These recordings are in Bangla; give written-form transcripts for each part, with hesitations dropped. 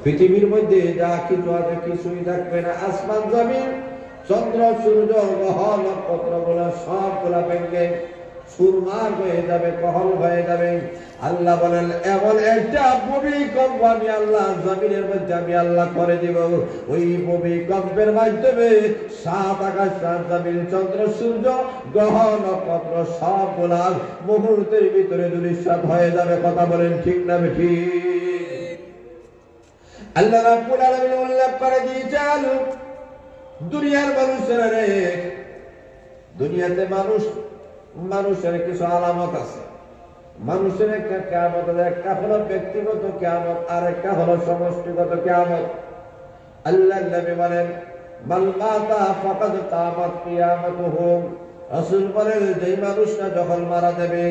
পৃথিবীর মধ্যে যা কিছু আছে কিছুই থাকবে না। আসমান জমিন চন্দ্র সূর্য গ্রহ নক্ষত্রগুলো সবগুলা ভেঙে সুরমার হয়ে যাবে, কহল হয়ে যাবে। আল্লাহ বলেন এমন একটা ভূমিকম্প আমি আল্লাহ জমিনের মধ্যে আমি আল্লাহ করে দিব, ওই ভূমিকম্পের মাধ্যমে সাত আকাশ সাত জমিন চন্দ্র সূর্য গ্রহ নক্ষত্র সবগুলা মুহূর্তের ভিতরে ধূলিসাৎ হয়ে যাবে। কথা বলেন ঠিক না ঠিক? আল্লাহ রাব্বুল আলামিন উল্লেখ করে দিয়েছেন দুনিয়ার মানুষেরা রে, দুনিয়াতে মানুষের কিছু আলামত আছে। মানুষের একটা কিয়ামত, একটা হলো ব্যক্তিগত কিয়ামত, আর একটা হলো সমষ্টিগত কিয়ামত। আল্লাহর নবী বলেন মান মাতা ফাকাদ কামাত কিয়ামাতুহু। রাসূল বলেন যেই মানুষটা যখন মারা যাবে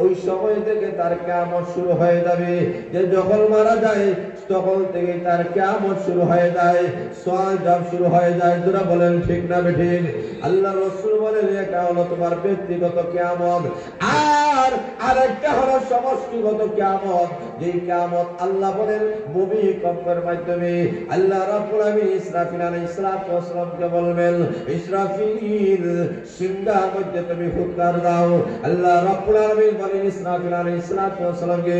ওই সময় থেকে তার কিয়ামত শুরু হয়ে যাবে। যে যখন মারা যায় তখন থেকে তার কিয়ামত শুরু হয়ে যায়, সওয়াল জবাব শুরু হয়ে যায়। যারা বলেন ঠিক না ঠিক? আল্লাহ রাসূল বলেন এটা হলো তোমার ব্যক্তিগত কিয়ামত, আর আরেকটা হলো সমষ্টিগত কিয়ামত। যেই কিয়ামত আল্লাহ বলেন ভূমিকম্পের মাধ্যমে আল্লাহ রাব্বুল আলামিন ইসরাফিল আলাইহিস সালাতু ওয়াস সালামকে বলবেন ইসরাফিল সিংহার মধ্যে তুমি ফুৎকার দাও। আল্লাহ রাব্বুল আলামিন বলেন ইসরাফিল আলাইহিস সালাতু ওয়াস সালামকে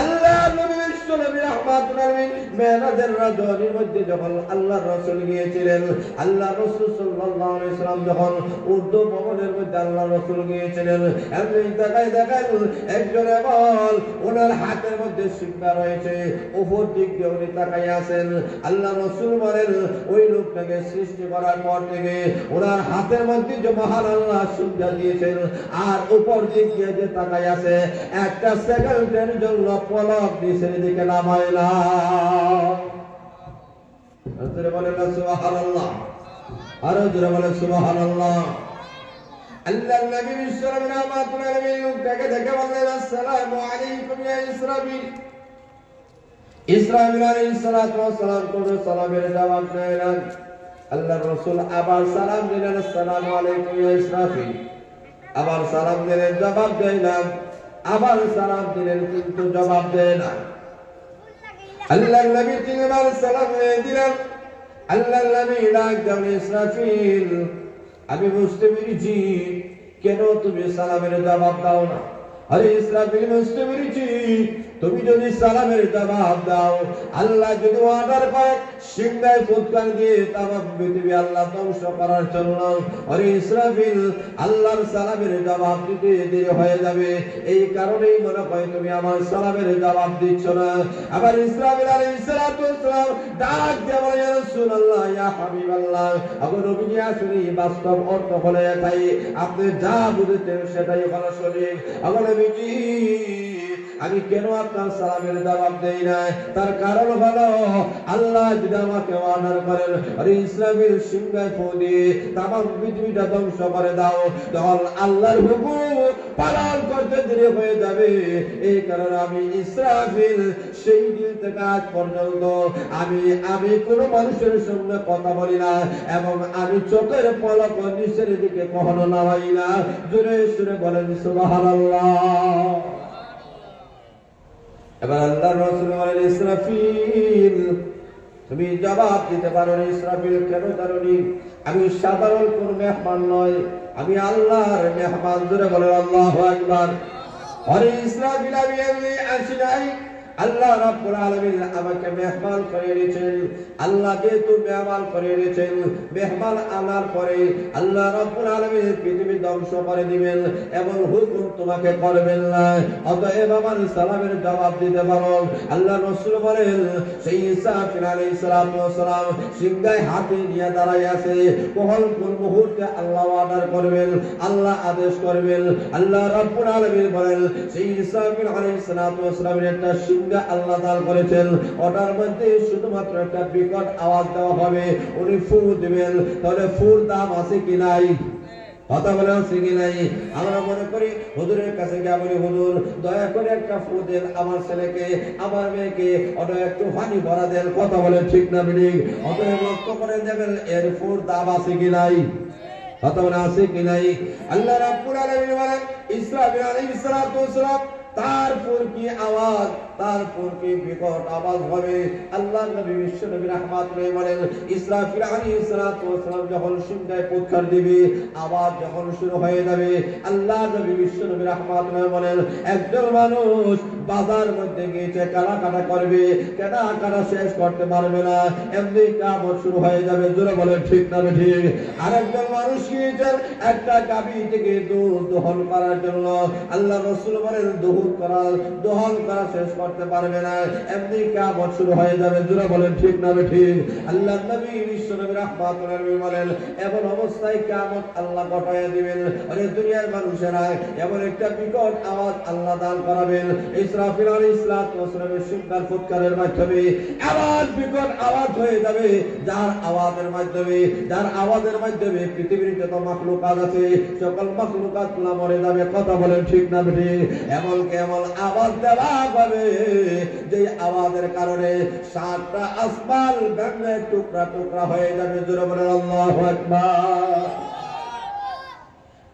আল্লাহ নবী বিশ্বনবী রাহমাতুল আলামিন মেরাজের রাজনীর মধ্যে যখন আল্লাহর রাসূল গিয়েছিলেন, আল্লাহ রাসূল সাল্লাল্লাহু আলাইহি সাল্লাম যখন উর্দু ভবনের মধ্যে আল্লাহ রাসূল গিয়েছিলেন, এমনি তাকায় দেখেন একজন বল ওনার হাতের মধ্যে সিংহা রয়েছে, উপর দিক দিয়ে উনি তাকায় আছেন। আল্লাহ রাসূল বলেন ওই লোকটাকে সৃষ্টি করার পর থেকে ওনার হাতের মধ্যে যে মহান আল্লাহ সিংহা দিয়েছেন, আর উপর দিক দিয়ে যে তাকায় আছে একটা সেকেন্ডের জন্য পলক নিচের দিকে নামায় না। আরে বলেন সুবহানাল্লাহ, আরো জোরে বলেন সুবহানাল্লাহ। আল্লাহর নবী বিশ্বনবী রাহমাতুল আলামিন লোকটাকে দেখে বললেন আসসালামু আলাইকুম ইয়া ইসরাফিল। ইসরাফিল আলাইহিস সালাতু ওয়াস সালাম করে সালামের জবাব দিলেন। আল্লাহর রাসূল আবার সালাম দিলেন আসসালামু আলাইকুম ইয়া ইসরাফিল। আবার সালাম দিলেন, জবাব দেয় না। আবার সালাম দিলেন কিন্তু জবাব দেয় না। আল্লাহর নবী তিনবার সালাম দিলেন। আল্লাহর নবী ডাক দেন ইসরাফিল আমি বুঝতে পেরেছি কেন তুমি সালামের জবাব দাও না। আরে ইসরাফিল বুঝতে পেরেছি তুমি যদি সালামের জবাব দাও আল্লাহ যদি অর্ডার করে সিংহায় ফুৎকার দিয়ে তামাম পৃথিবী আল্লাহ ধ্বংস করার জন্য, আরে ইসরাফিল আল্লাহর সালামের জবাব দিতে দেরি হয়ে যাবে, এই কারণেই মনে হয় তুমি আমার সালামের জবাব দিচ্ছ না। আবার ইসরাফিল আলাইহিস সালাতু ওয়াস সালাম ডাক দিয়ে বলে ইয়া রাসূলুল্লাহ ইয়া হাবিবাল্লাহ, আবার নবীজি আসলে বাস্তব অর্থ হলো এটাই, আপনি যা বুঝেছেন সেটাই হলো সঠিক। আবার নবীজি আমি কেন আপনার সালামের জবাব দেই না, তার কারণ হলো আল্লাহ যদি আমাকে অর্ডার করেন আরে ইসরাফিল সিংহায় ফু দিয়ে তামাম পৃথিবীটা ধ্বংস করে দাও, তখন আল্লাহর হুকুম পালন করতে দেরি হয়ে যাবে। এই কারণে আমি ইসরাফিল সেই দিন থেকে আজ পর্যন্ত আমি কোনো মানুষের সঙ্গে কথা বলি না, এবং আমি চোখের পলক নিচের দিকে কখনো নামাই না। জোরে সুরে বলেন সুবহানাল্লাহ। এবার আল্লাহর রাসূল বলেন ইসরাফিল তুমি জবাব দিতে পারো না। ইসরাফিল কেন জানোনি? আমি সাধারণ কোন মেহমান নয়, আমি আল্লাহর মেহমান। জোরে বলেন আল্লাহু আকবার। আরে ইসরাফিল আমি আসি নাই, আল্লাহ রাব্বুল আলামিন আমাকে মেহমান করে এনেছেন। আল্লাহ যেহেতু মেহমান করে এনেছেন, মেহমান আনার পরে আল্লাহ রাব্বুল আলামিন পৃথিবী ধ্বংস করে দিবেন এবং হুকুম তোমাকে করবেন না, অতএব আমার সালামের জবাব দিতে পারো। আল্লাহ রাসূল বলেন সেই ইসরাফিল আলাইহিস সালাতু ওয়াস সালাম সিংহায় হাতে নিয়ে দাঁড়ায় আছে, কোন মুহূর্তে আল্লাহ অর্ডার করবেন, আল্লাহ আদেশ করবেন। আল্লাহ রাব্বুল আলামিন বলেন সেই ইসরাফিল আলাইহিস সালাতু ওয়াস সালামের একটা আল্লাহ দান করেছেন, ওটার মধ্যে শুধুমাত্র একটা বিকট আওয়াজ দেওয়া হবে, উনি ফু দিবেন। তাহলে ফুর দাম আছে কি নাই? কথা বলে আছে কি নাই? আমরা মনে করি হুজুরের কাছে গিয়ে বলি হুজুর দয়া করে একটা ফু দেন আমার ছেলেকে আমার মেয়েকে, ওটা একটু পানি ভরা দেন। কথা বলে ঠিক না বিলিং? অতএব লক্ষ্য করে দেবেন এর ফুর দাম আছে কি নাই? কথা বলে আছে কি নাই? আল্লাহ রাব্বুল আলামিন বলেন ইসরাফিল আলাইহিস সালাতু ওয়াস সালাম তার ফুর কি আওয়াজ তারপর কি বিকট আওয়াজ হবে। আল্লাহ নবী বিশ্ব নবী রাহমাতুল্লাহি বলেন ইসরাফিল আলাইহিস সালাতু ওয়াস সালাম যখন সিংহায় পুৎকার দিবে, আওয়াজ যখন শুরু হয়ে যাবে, আল্লাহ নবী বিশ্ব নবী রাহমাতুল্লাহি বলেন একজন মানুষ বাজার মধ্যে গিয়ে কাটা করবে, কাটা শেষ করতে পারবে না, এমনি কিয়ামত শুরু হয়ে যাবে। জোরে বলেন ঠিক না ঠিক? আরেকজন মানুষ গিয়েছেন একটা গাভী থেকে দুধ দহন করার জন্য, আল্লাহ রাসূল বলেন দহন করা শেষ করতে পারবে না, এমনি কিয়ামত শুরু হয়ে যাবে। জোরে বলেন ঠিক না ঠিক? আল্লাহ নবী বিশ্ব নবী রাহমাতুল্লাহি বলেন এমন অবস্থায় কিয়ামত আল্লাহ ঘটায় দিবেন, আরে দুনিয়ার মানুষেরা এমন একটা বিকট আওয়াজ আল্লাহ দান করাবেন। ইসরাফিল আলাইহিস সালাতু ওয়াস সালামের সিংহার ফুৎকারের মাধ্যমে আওয়াজ বিকট আওয়াজ হয়ে যাবে, যার আওয়াজের মাধ্যমে পৃথিবীর যত মাখলুকাত আছে সকল মাখলুকাতগুলো মরে যাবে। কথা বলেন ঠিক না ঠিক? এমন আওয়াজ দেওয়া হবে যে আওয়াজের কারণে সাতটা আসমান ভেঙে টুকরা টুকরা হয়ে যাবে। জোরে বলেন আল্লাহু আকবার।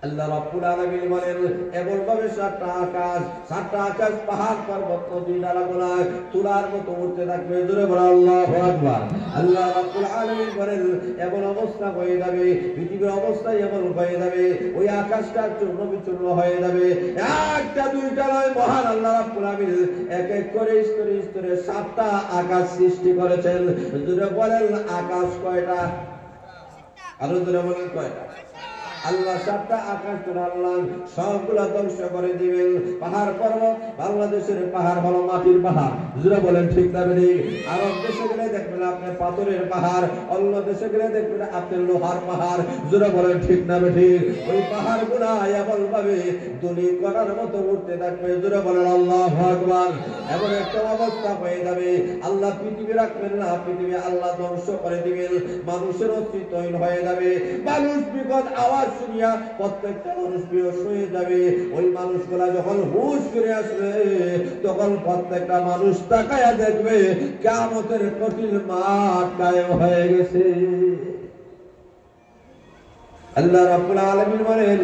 আল্লাহ রাব্বুল আলামিন বলেন এমন ভাবে সাতটা আকাশ পাহাড় পর্বত নদী নালাগুলা তুলার মতো উঠতে থাকবে। জোরে বলেন আল্লাহু আকবার। আল্লাহ রাব্বুল আলামিন বলেন এমন অবস্থা হয়ে যাবে, পৃথিবীর অবস্থা এমন হয়ে যাবে, ওই আকাশটা চূর্ণ বিচূর্ণ হয়ে যাবে। একটা দুইটা নয়, মহান আল্লাহ রাব্বুল আলামিন এক এক করে স্তরে স্তরে সাতটা আকাশ সৃষ্টি করেছেন। জোরে বলেন আকাশ কয়টা? আরো জোরে বলেন কয়টা? আল্লাহ সাতটা আকাশ আল্লাহ সবগুলা ধ্বংস করে দিবেন। পাহাড় পর্বত, বাংলাদেশের পাহাড় হলো মাটির পাহাড়। জোরে বলেন ঠিক না ঠিক? আরব দেশে গেলে দেখবেন আপনি পাথরের পাহাড়, অন্য দেশে গেলে দেখবেন আপনি লোহার পাহাড়। জোরে বলেন ঠিক না ঠিক? ওই পাহাড়গুলা এমন ভাবে দুলি করার মতো উঠতে থাকবে। জোরে বলেন আল্লাহু আকবার। এমন একটা অবস্থা হয়ে যাবে আল্লাহ পৃথিবী রাখবেন না, পৃথিবী আল্লাহ ধ্বংস করে দিবেন, মানুষের অস্তিত্বহীন হয়ে যাবে। মানুষ বিপদ আওয়াজ শুনিয়া প্রত্যেকটা মানুষ বেহুশ হয়ে যাবে। ওই মানুষগুলা যখন হুঁশ ফিরে আসবে তখন প্রত্যেকটা মানুষ তাকায়া দেখবে কিয়ামতের কঠিন মাঠ কায়েম হয়ে গেছে। আল্লাহ রাব্বুল আলামিন বলেন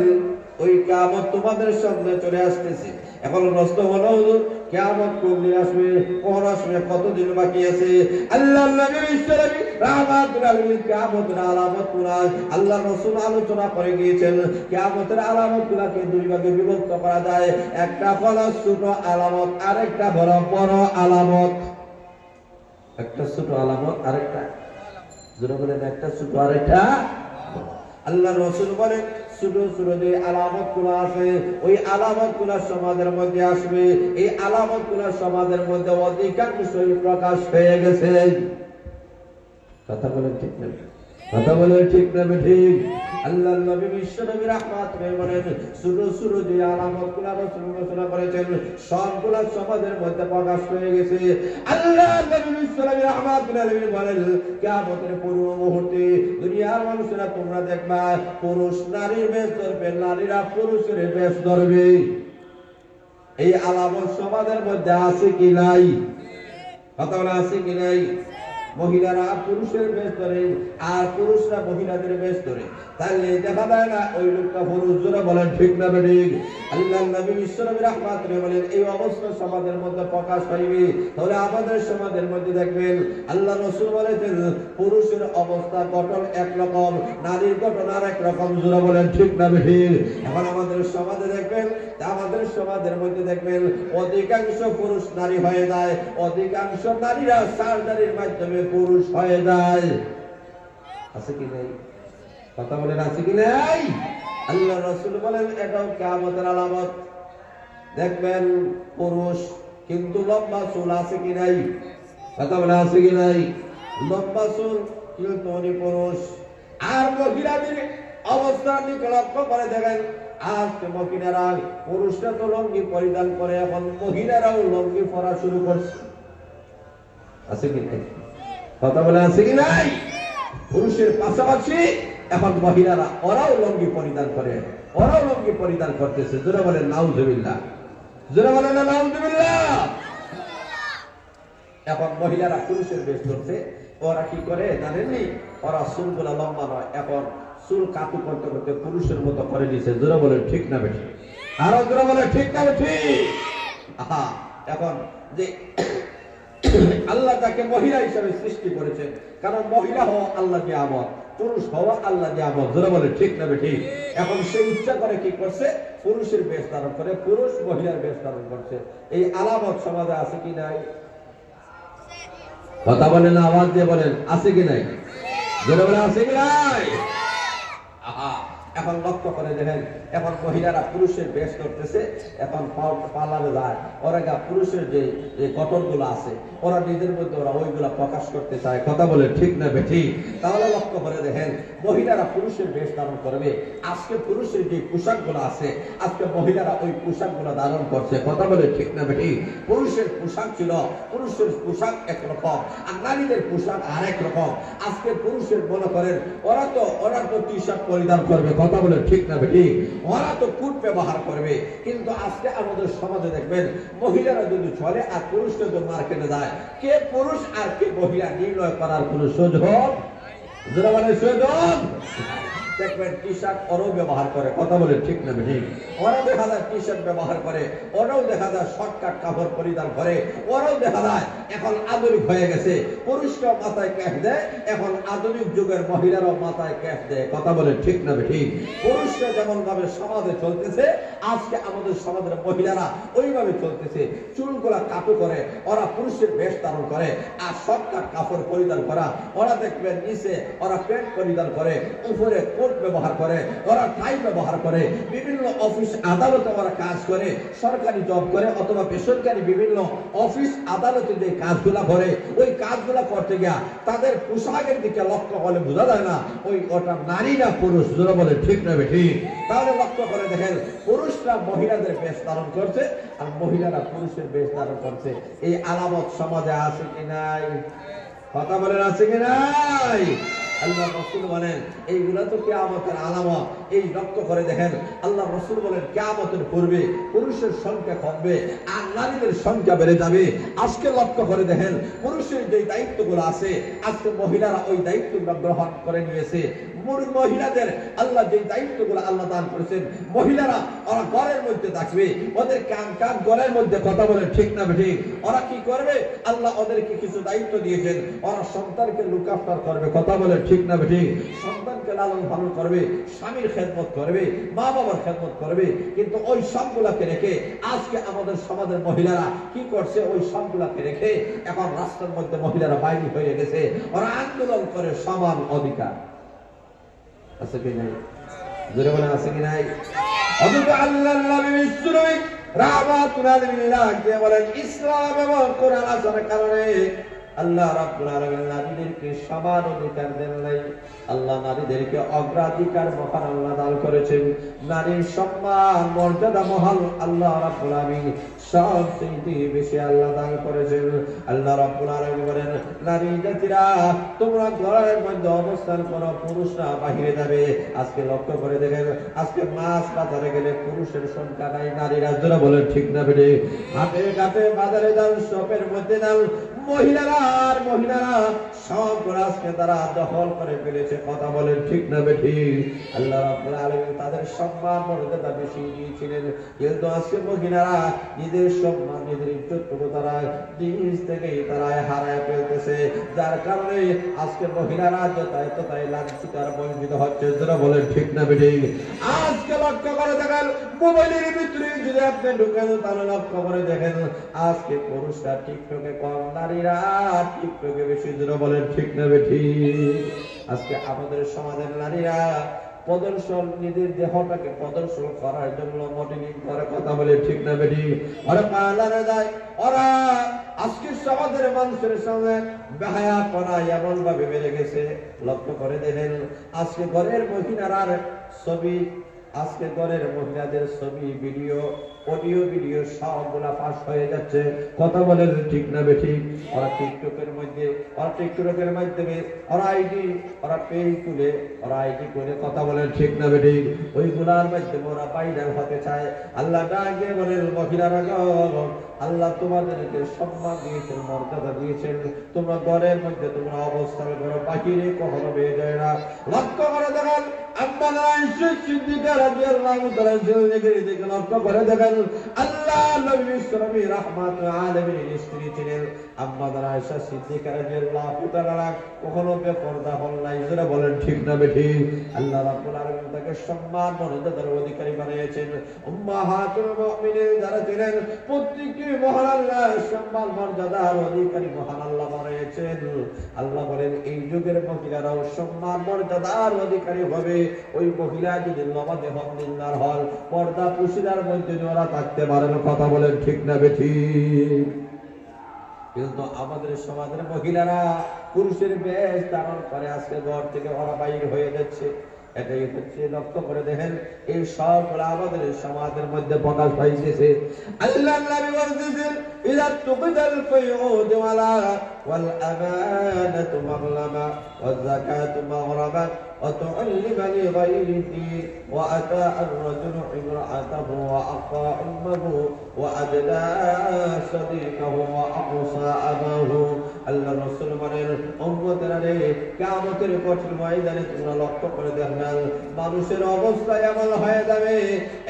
ওই কিয়ামত তোমাদের সামনে চলে আসতেছে। এখন প্রশ্ন হলো হুজুর কিয়ামত কোন দিন আসবে, কখন আসবে, কতদিন বাকি আছে? আল্লাহর নবী বিশ্বনবী রাহমাতুল আলামিন কিয়ামতের আলামতগুলো আল্লাহ রাসূল আলোচনা করে গিয়েছেন। কিয়ামতের আলামতগুলোকে দুই ভাগে বিভক্ত করা যায়, একটা হলো ছোট আলামত, আরেকটা বড় বড় আলামত। একটা ছোট আলামত, আরেকটা জোরে বলেন একটা ছোট আরেকটা। আল্লাহ রাসূল বলেন ছোট ছোট যে আলামতগুলো আছে ওই আলামতগুলো সমাজের মধ্যে আসবে, এই আলামতগুলো সমাজের মধ্যে অধিকাংশই প্রকাশ হয়ে গেছে। কথা বলেন ঠিক না? কথা বলেন ঠিক না ঠিক? আল্লাহর নবী বিশ্বনবী রাহমাতুল্লাহি বলেন ছোট ছোট যে আলামতগুলো রাসূল ঘোষণা করেছেন সবগুলো সমাজের মধ্যে প্রকাশ হয়ে গেছে। আল্লাহর নবী বিশ্বনবী রাহমাতুল্লাহি বলেন কিয়ামতের পূর্ব মুহূর্তে দুনিয়ার মানুষেরা তোমরা দেখবা পুরুষ নারীর বেশ ধরবে, নারীরা পুরুষের বেশ ধরবে। এই আলামত সমাজের মধ্যে আছে কি নাই? কথা বলা আছে কি নাই? মহিলারা পুরুষের বেশ ধরে আর পুরুষরা মহিলাদের বেশ ধরে, তাহলে দেখা যায় না ওই লোকটা পুরুষ। জোরে বলেন ঠিক না ঠিক? আল্লাহর নবী বিশ্বনবী রাহমাতুল্লাহি বলেন এই অবস্থা সমাজের মধ্যে প্রকাশ হইবে। তাহলে আমাদের সমাজের মধ্যে দেখবেন আল্লাহ রাসূল বলেছেন পুরুষের অবস্থা গঠন একরকম, নারীর গঠন আরেক রকম। জোরে বলেন ঠিক না ঠিক? এখন আমাদের সমাজে দেখবেন, আমাদের সমাজের মধ্যে দেখবেন অধিকাংশ পুরুষ নারী হয়ে যায়, অধিকাংশ নারীরা সার্জারির মাধ্যমে পুরুষ হয়ে যায়। আছে কি নাই? কথা বলেন আছে কি নাই? আল্লাহ রাসূল বলেন এটাও কিয়ামতের আলামত। দেখবেন পুরুষ কিন্তু লম্বা চুল আছে কি নাই? কথা বলেন আছে কি নাই? লম্বা চুল কিন্তু উনি পুরুষ। আর মহিলাদের অবস্থার দিকে লক্ষ্য করে দেখেন আজ মহিলারা, পুরুষরা তো লঙ্গি পরিধান করে, এখন মহিলারাও লঙ্গি পরা শুরু করছে। আছে কি নাই? কথা বলে আছে কি নাই? পুরুষের পাশাপাশি এখন মহিলারা ওরাও লঙ্গি পরিধান করে, ওরাও লঙ্গি পরিধান করতেছে। জোরে বলেন নাউজুবিল্লাহ, জোরে বলেন নাউজুবিল্লাহ। এখন মহিলারা পুরুষের বেশ করছে, ওরা কি করে জানেননি? ওরা চুলগুলা লম্বা নয়, এখন চুল কাটু করতে করতে পুরুষের মতো করে নিছে। জোরে বলেন ঠিক না বেঠি? আরো জোরে বলেন ঠিক না বেঠি? আহা এখন যে আল্লাহ তাকে মহিলা হিসেবে সৃষ্টি করেছেন, কারণ মহিলা হওয়া আল্লাহ নিয়ামত, পুরুষ হওয়া আল্লাহ নিয়ামত, যারা বলে ঠিক না ঠিক। এখন সে ইচ্ছা করে কি করছে, পুরুষের বেশ ধারণ করে, পুরুষ মহিলার বেশ ধারণ করছে। এই আলামত সমাজে আছে কি নাই? কথা বলেন, আওয়াজ দিয়ে বলেন, আছে কি নাই? যারা বলে আছে কি নাই? আহা, এখন লক্ষ্য করে দেখেন, এখন মহিলারা পুরুষের বেশ করতেছে, এখন পার্লারে যায়, ওরা পুরুষের যে গঠনগুলো আছে ওরা নিজের মধ্যে ওরা ওইগুলা প্রকাশ করতে চায়। কথা বলে ঠিক না বেঠি? তাহলে লক্ষ্য করে দেখেন, মহিলারা পুরুষের বেশ ধারণ করবে। আজকে পুরুষের যে পোশাকগুলো আছে, আজকে মহিলারা ওই পোশাকগুলো ধারণ করছে। কথা বলে ঠিক না বেঠি? পুরুষের পোশাক ছিল, পুরুষের পোশাক একরকম আর নারীদের পোশাক আরেক রকম। আজকে পুরুষের মনে করেন ওরা তো টি শার্ট পরিধান করবে। কথা বলে ঠিক না বেঠি? ওরা তো কোট ব্যবহার করবে। কিন্তু আজকে আমাদের সমাজে দেখবেন, মহিলারা যদি চলে আর পুরুষরা যদি মার্কেটে যায়, কে পুরুষ আর কে মহিলা নির্ণয় করার কোন সুযোগ, যারা মানে সুযোগ দেখবেন টি শার্ট ওরাও ব্যবহার করে। কথা বলে ঠিক না ঠিক? ওরাও দেখা যায় টি শার্ট ব্যবহার করে, ওরাও দেখা যায় শর্টকাট কাপড় পরিধান করে, ওরাও দেখা যায় এখন আধুনিক হয়ে গেছে। পুরুষরাও মাথায় ক্যাপ দেয়, এখন আধুনিক যুগের মহিলারাও মাথায় ক্যাপ দেয়। কথা বলে ঠিক না ঠিক? পুরুষরা যেমন ভাবে সমাজে চলতেছে, আজকে আমাদের সমাজের মহিলারা ওইভাবে চলতেছে। চুলগুলা কাটু করে, ওরা পুরুষের বেশ ধারণ করে, আর শর্টকাট কাপড় পরিধান করা। ওরা দেখবেন নিচে ওরা প্যান্ট পরিধান করে, উপরে ব্যবহার করে, ওরা টাই ব্যবহার করে, বিভিন্ন অফিস আদালতে ওরা কাজ করে, সরকারি জব করে অথবা বেসরকারি বিভিন্ন অফিস আদালতে যে কাজগুলা করে, ওই কাজগুলা করতে গিয়া তাদের পোশাকের দিকে লক্ষ্য করলে বোঝা যায় না ওটা নারী না পুরুষ। যারা বলে ঠিক না ঠিক? তাহলে লক্ষ্য করে দেখেন, পুরুষরা মহিলাদের বেশ ধারণ করছে আর মহিলারা পুরুষের বেশ ধারণ করছে। এই আলামত সমাজে আছে কি নাই? কথা বলেন, আছে কি নাই? আল্লাহ রাসূল বলেন এইগুলা তো কিয়ামতের আলামত। এই লক্ষ্য করে দেখেন, আল্লাহ রাসূল বলেন কিয়ামতের পূর্বে পুরুষের সংখ্যা কমবে আর নারীদের সংখ্যা বেড়ে যাবে। আজকে লক্ষ্য করে দেখেন, পুরুষের যে দায়িত্বগুলো আছে আজকে মহিলারা ওই দায়িত্বগুলো গ্রহণ করে নিয়েছে। মহিলাদের আল্লাহ যে দায়িত্বগুলো আল্লাহ দান করেছেন, মহিলারা ওরা ঘরের মধ্যে থাকবে, ওদের কাজ ঘরের মধ্যে। কথা বলে ঠিক না ঠিক? ওরা কি করবে? আল্লাহ ওদেরকে কিছু দায়িত্ব দিয়েছেন, ওরা সন্তানকে লুক আফটার করবে। কথা বলে ঠিক না ঠিক? সন্তানকে লালন পালন করবে, স্বামীর খেদমত করবে, মা বাবার খেদমত করবে। কিন্তু ওই সবগুলাকে রেখে আজকে আমাদের সমাজের মহিলারা কি করছে? ওই সবগুলাকে রেখে এখন রাস্তার মধ্যে মহিলারা বাইরে হয়ে গেছে, ওরা আন্দোলন করে সমান অধিকার। আছে কি নাই? জোরে বলে আছে কি নাই? অথচ আল্লাহর নবী বিশ্বনবী রাহমাতুল আলামিন বলেন, ইসলাম এবং কোরআন আসার কারণে আল্লাহ রাব্বুল আলামিন নারীদেরকে সমান অধিকার দেন নাই। আল্লাহ নারীদেরকে অগ্রাধিকার মহান আল্লাহ দান করেছেন। নারীর সম্মান মর্যাদা মহান আল্লাহ রাব্বুল আলামিন সবচেয়ে বেশি আল্লাহ দান করেছেন। আল্লাহ রাব্বুল আলামিন বলেন, নারী জাতিরা তোমরা ঘরের মধ্যে অবস্থান করো, পুরুষরা বাহিরে যাবে। আজকে লক্ষ্য করে দেখেন, আজকে মাছ বাজারে গেলে পুরুষের সংখ্যা নাই, নারীরা যারা বলেন ঠিক না বেটে? হাতে ঘাটে বাজারে যান, শপের মধ্যে যান, মহিলারা সব আজকে তারা দখল করে ফেলেছে। কথা বলেন ঠিক না বেঠি? আল্লাহ রাব্বুল আলামিন তাদের সম্মান মর্যাদা বেশি দিয়েছিলেন, কিন্তু আজকে মহিলারা নিজের সম্মান নিজের ইজ্জতটুকু তারা নিজ থেকেই তারা হারায় ফেলতেছে। যার কারণে আজকে মহিলারা যথাযথ লাঞ্ছিত আর বঞ্চিত হচ্ছে। যারা বলেন ঠিক না বেঠি? আজকে লক্ষ্য করে দেখেন, মোবাইলের ভিতরে যদি আপনি ঢুকেন তাহলে লক্ষ্য করে দেখেন, আজকে পুরুষরা টিকটকে কম, নারীরা টিকটকে বেশি। যারা বলেন ঠিক না বেঠি? আজকে আমাদের সমাজের নারীরা প্রদর্শন, নিজের দেহটাকে প্রদর্শন করার জন্য মডেলিং করে। কথা বলে ঠিক না বেঠি? ওরা পার্লারে যায়, ওরা আজকে সমাজের মানুষের সামনে বেহায়াপনা এমন ভাবে বেড়ে গেছে। লক্ষ্য করে দেখেন, আজকে ঘরের মহিলার ছবি, আজকে ঘরের মহিলাদের ছবি, ভিডিও, অডিও ভিডিও সবগুলা পাস হয়ে যাচ্ছে। কথা বলেন ঠিক না বেঠি? ওরা টিকটকের মাধ্যমে ওরা আইডি, ওরা পেজ তুলে, ওরা আইডি করে। কথা বলেন ঠিক না বেঠি? ওইগুলার মাধ্যমে ওরা ভাইরাল হতে চায়। আল্লাহ ডাকে বলেন, মহিলারা আল্লাহ তোমাদেরকে সম্মান দিয়েছেন, মর্যাদা দিয়েছেন। তোমরা ঘরের মধ্যে তোমরা অবস্থান করো, বাহিরে কখনো বের যায় না। লক্ষ্য করে দেখেন আম্মা আয়েশা সিদ্দিকা রাদিয়াল্লাহু তাআলা দিকে লক্ষ্য করে দেখেন, আল্লাহ নবী বিশ্বনবী রাহমাতুল আলামিনের স্ত্রী ছিলেন আম্মা আয়েশা সিদ্দিকা রাদিয়াল্লাহু তাআলা, কখনো বেপরদা হন নাই। যারা বলেন ঠিক না বেঠিক? আল্লাহ রাব্বুল আলামিন তাকে সম্মান মর্যাদার অধিকারী বানিয়েছেন। উম্মাহাতুল মুমিনিন যারা ছিলেন প্রত্যেককে মহান আল্লাহ সম্মান মর্যাদার অধিকারী মহান আল্লাহ বানিয়েছেন। আল্লাহ বলেন এই যুগের মহিলারাও সম্মান মর্যাদার অধিকারী হবে। ওই মহিলা যদি নামাজে হন, দিনদার হন, পর্দা পুশিদার মধ্যে ওরা থাকতে পারেন। কথা বলেন ঠিক না বেঠিক? কিন্তু আমাদের সমাজের মহিলারা পুরুষের বেশ ধারণ করে আজকে ঘর থেকে ওরা বাইর হয়ে যাচ্ছে। এটাই হচ্ছে, লক্ষ্য করে দেখেন এই সবগুলো আমাদের সমাজের মধ্যে প্রকাশ পাইতেছে। আল্লাহ নবী বলতেছেন ইযা তুকদাল ফায়উদ ওয়ালা ওয়াল আমানাতু মাগলামা ওয়াজ যাকাতু মাগরাবা ওয়া তুআল্লিমা লিগায়রিহি ওয়া আতা আর-রাজুলু ইমরাআতাহু ওয়া আqa উম্মাহু ওয়া আদলা সাদিকাহু ওয়া aqsa আবাহু। আল্লাহ রাসূল বলেন উম্মতেরা রে, কিয়ামতের কঠিন ময়দানে তোমরা লক্ষ্য করে দেখবেন মানুষের অবস্থা এমন হয়ে যাবে,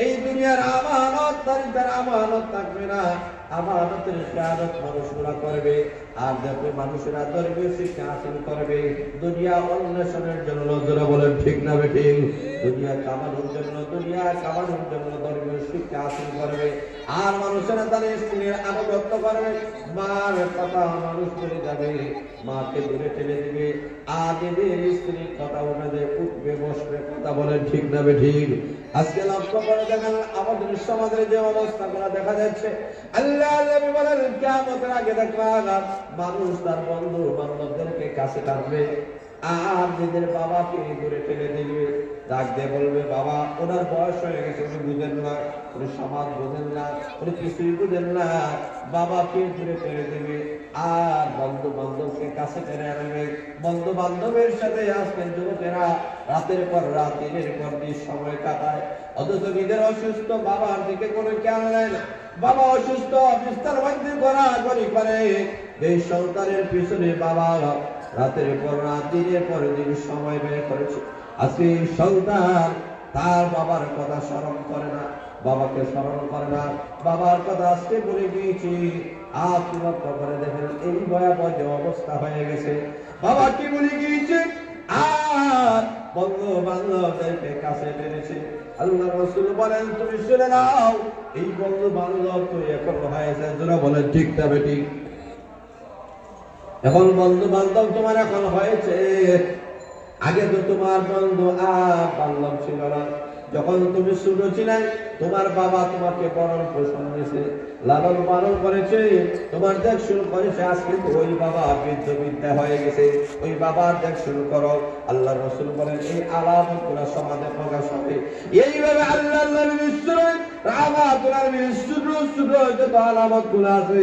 এই দুনিয়ার আমানত তার আমানত থাকবে না। আমানতের খেয়ানত মানুষগুলা করবে, আর দেখবে মানুষেরা ধর্মীয় শিক্ষা হাসিল করবে দুনিয়া অন্বেষণের জন্য। যারা বলেন ঠিক না বেঠিক? দুনিয়া কামানোর জন্য ধর্মীয় শিক্ষা হাসিল করবে, আর মানুষেরা তার স্ত্রীর আনুগত্য করবে। মার কথা মানুষ করে যাবে, মাকে দূরে ঠেলে দিবে, আর এদের স্ত্রীর কথা ওনাদের উঠবে বসবে। কথা বলেন ঠিক না বেঠিক? আজকে লক্ষ্য করে দেখেন আমাদের সমাজের যে অবস্থাগুলো দেখা যাচ্ছে। আল্লাহ নবী বলেন কিয়ামতের আগে দেখবা মানুষ তার বন্ধু বান্ধবদেরকে কাছে টানবে, আর নিজের বাবাকে দূরে ঠেলে দিবে। ডাক দিয়ে বলবে বাবা, ওনার বয়স হয়ে গেছে, উনি বুঝেন না, উনি সমাজ বোঝেন না, উনি কিছুই বুঝেন না। বাবাকে দূরে ঠেলে দিবে, আর বন্ধু বান্ধবকে কাছে টেনে আনবে। বন্ধু বান্ধবের সাথে আজকের যুবকেরা রাতের পর রাত, দিনের পর দিন সময় কাটায়, অথচ নিজের অসুস্থ বাবার দিকে কোনো খেয়াল নেয় না। বাবা অসুস্থ, বিস্তার মধ্যে গড়াগড়ি করে, এই সন্তানের পিছনে বাবা রাতের পর রাত, দিনের পর দিন সময় ব্যয় করেছে। আজকে সন্তান তার বাবার কথা স্মরণ করে না, বাবাকে স্মরণ করে না, বাবার কথা আজকে বলে গিয়েছি। আজ লক্ষ্য করে দেখেন এই ভয়াবহ যে অবস্থা হয়ে গেছে, বাবা কি বলে গিয়েছে, আর বন্ধু বান্ধবদেরকে কাছে টেনেছে। আল্লাহ রাসূল বলেন তুমি শুনে নাও, এই বন্ধু বান্ধব তো এখন হয়েছে। যারা বলেন ঠিক না বেঠিক? এখন বন্ধু বান্ধব তোমার এখন হয়েছে, আগে তো তোমার বন্ধু বান্ধব ছিল না। যখন তুমি ছোট ছিলে তোমার বাবা তোমাকে বরণ পোষণ দিয়েছে, লালন পালন করেছে, তোমার দেখ শুরু করেছে। আজকে তো ওই বাবা বৃদ্ধ বিদ্যা হয়ে গেছে, ওই বাবার দেখ শুরু করো। আল্লাহ রাসূল বলেন এই আলামতগুলো সমাজে প্রকাশ হবে। এইভাবে আল্লাহ যত আলামতগুলো আছে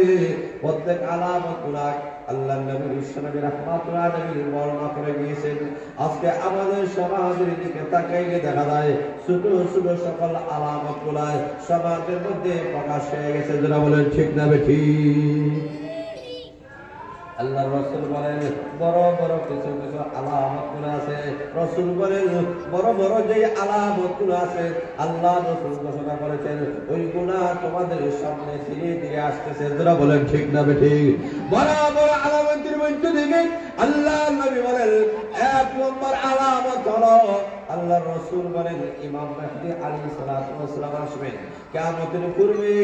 প্রত্যেক আলামতগুলো আল্লাহ নবী বিশ্বনবী রাহমাতুল্লাহ আলাইহি বর্ণনা করে দিয়েছেন। আজকে আমাদের সমাজের দিকে তাকাইলে দেখা যায় ছোট ছোট সকল আলামতগুলো সমাজের মধ্যে প্রকাশ হয়ে গেছে। যারা বলেন ঠিক না বেঠিক? আল্লাহ রাসূল বলেন বড় বড় কিছু কিছু আলামতগুলো আছে। রাসূল বলেন বড় বড় যে আলামতগুলো আছে আল্লাহ রাসূল ঘোষণা করেছেন ওই গুনাহ তোমাদের সামনে ধীরে ধীরে আসতেছে। যারা বলেন ঠিক না বেঠিক? বড় বড় আলামতের মধ্যে থেকে আল্লাহ নবী বলেন এক নম্বর আলামত হলো আল্লাহ রাসূল বলেন ইমাম মেহদী আলাইহিস সালাতু ওয়াস সালাম আসবেন। কিয়ামতের পূর্বে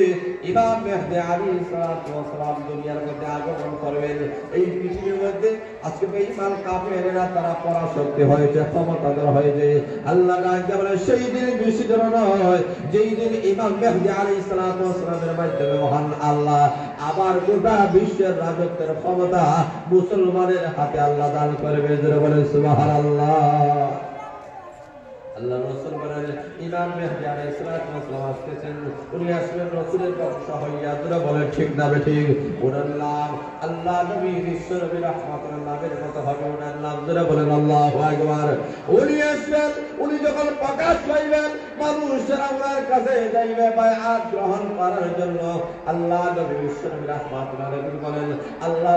ইমাম মেহদী আলাইহিস সালাতু ওয়াস সালাম দুনিয়ার মধ্যে আগমন করবেন। এই পৃথিবীর মধ্যে আজকে বেঈমান কাফেররা তারা পরাশক্তি হয়েছে, ক্ষমতাধর হয়েছে। আল্লাহ রাজ্জাক বলে সেই দিন বেশি দূর নয় যেই দিন ইমাম মেহদী আলাইহিস সালাতু ওয়াস সালামের মাধ্যমে মহান আল্লাহ আবার গোটা বিশ্বের রাজত্বের ক্ষমতা মুসলমানের হাতে আল্লাহ দান করবে। যারা বলে সুবহানাল্লাহ। আল্লাহ রাসূল বলেন ইমাম মেহদী আলাইহিস সালাম আসতেছেন, উনি আসবেন রাসূলের বংশ হইয়া। তোরা বলেন ঠিক না বেঠিক? ওনার নাম আল্লাহ নবী বিশ্ব নবী রাহমাতুল্লাহ নামের মতো হবে ওনার নাম। তোরা বলেন আল্লাহু আকবার। উনি আসবেন, উনি যখন প্রকাশ পাইবেন মানুষেরা ওনার কাছে যাইবে বায়াত গ্রহণ করার জন্য। আল্লাহ নবী বিশ্ব নবী রাহমাতুল্লাহ বলেন আল্লাহ